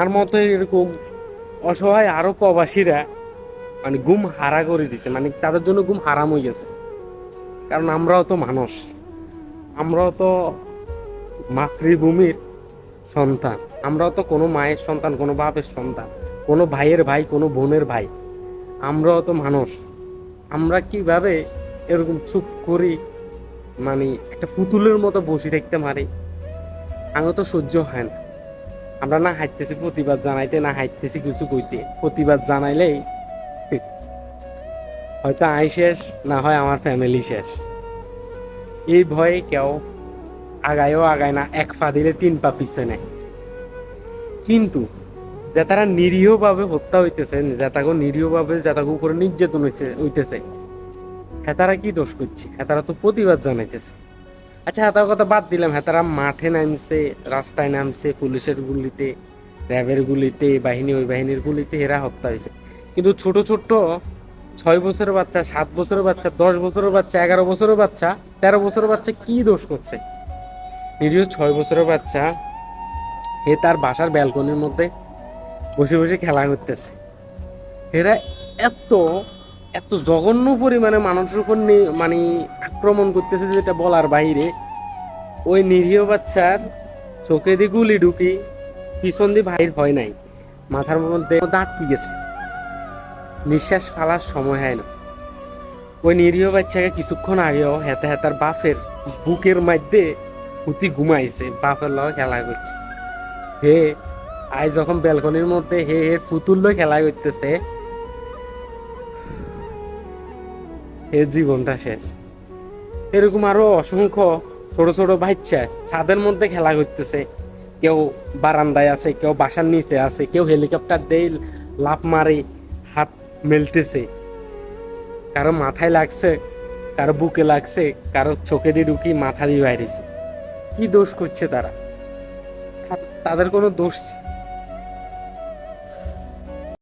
আর মতো এরকম অসহায় আরো প্রবাসীরা মানে ঘুম হারা করে দিছে, মানে তাদের জন্য ঘুম হারাম হয়ে গেছে। কারণ আমরাও তো মানুষ, আমরাও তো মাতৃভূমির সন্তান, আমরাও তো কোনো মায়ের সন্তান, কোনো বাপের সন্তান, কোনো ভাইয়ের ভাই, কোনো বোনের ভাই। আমরাও তো মানুষ। আমরা কিভাবে এরকম চুপ করি, মানে একটা পুতুলের মতো বসে থাকতে পারি? আমিও তো সহ্য হয় না। আমরা না হাঁটতেছি প্রতিবাদ জানাইতে, না হাঁটতেছি কিছু কইতে। প্রতিবাদ জানাইলেই হয়তো আই শেষ, না হয় আমার ফ্যামিলি শেষ। এই ভয়ে কেউ আগায়ও আগায় না, এক পা দিলে 3 পা পিছনে। কিন্তু যে তারা নিরীহভাবে হত্যা হইতেছে, যে তাকে নিরীহভাবে, যে তাকে উপরে নির্যাতন হইতেছে, হেতারা কি দোষ করছে? হেতারা তো প্রতিবাদ জানাইতেছে। আচ্ছা, হেতার কথা বাদ দিলাম, হেতারা মাঠে নামছে, রাস্তায় নামছে, পুলিশের গুলিতে, র্যাবের গুলিতে, বাহিনী ওই বাহিনীর গুলিতে এরা হত্যা হয়েছে। কিন্তু ছোট ছোট 6 বছরের বাচ্চা, 7 বছরের বাচ্চা, 10 বছরের বাচ্চা, 11 বছরের বাচ্চা, 13 বছরের বাচ্চা কি দোষ করছে? নিরীহ 6 বছরের বাচ্চা, এ তার বাসার ব্যালকনির মধ্যে বসে বসে খেলা করতেছে। এরা এত এত জঘন্য পরিমাণে মানুষের উপর মানে আক্রমণ করতেছে যেটা বলার বাইরে। ওই নিরীহ বাচ্চার চোখে দিয়ে গুলি ঢুকি, পিছন দিয়ে বাহির হয় নাই, মাথার মধ্যে দাঁত কি গেছে, নিঃশ্বাস ফালার সময় হয় না। ওই নিরীহ বাচ্চাকে কিছুক্ষণ আগেও হেতে হেতার বাপের বুকের মধ্যে হুতি ঘুমাইছে, বাপের লগে খেলা করছে। হে আজ যখন ব্যালকনির মধ্যে হে হে ফুতুল লই খেলা করতেছে, এর জীবনটা শেষ। এরকম আরো অসংখ্য ছোট ছোট বাচ্চা ছাদের মধ্যে খেলা করতেছে। কেউ বারান্দায় আছে, কেউ বাসার নিচে আছে, কেউ হেলিকপ্টার দিয়ে লাফ মারে, হাত মেলতেছে। কারো মাথায় লাগছে, কারো বুকে লাগছে, কারো চোখে দিয়ে ঢুকি, মাথা দিয়ে বাইরেছে। কি দোষ করছে তারা? তাদের কোনো দোষ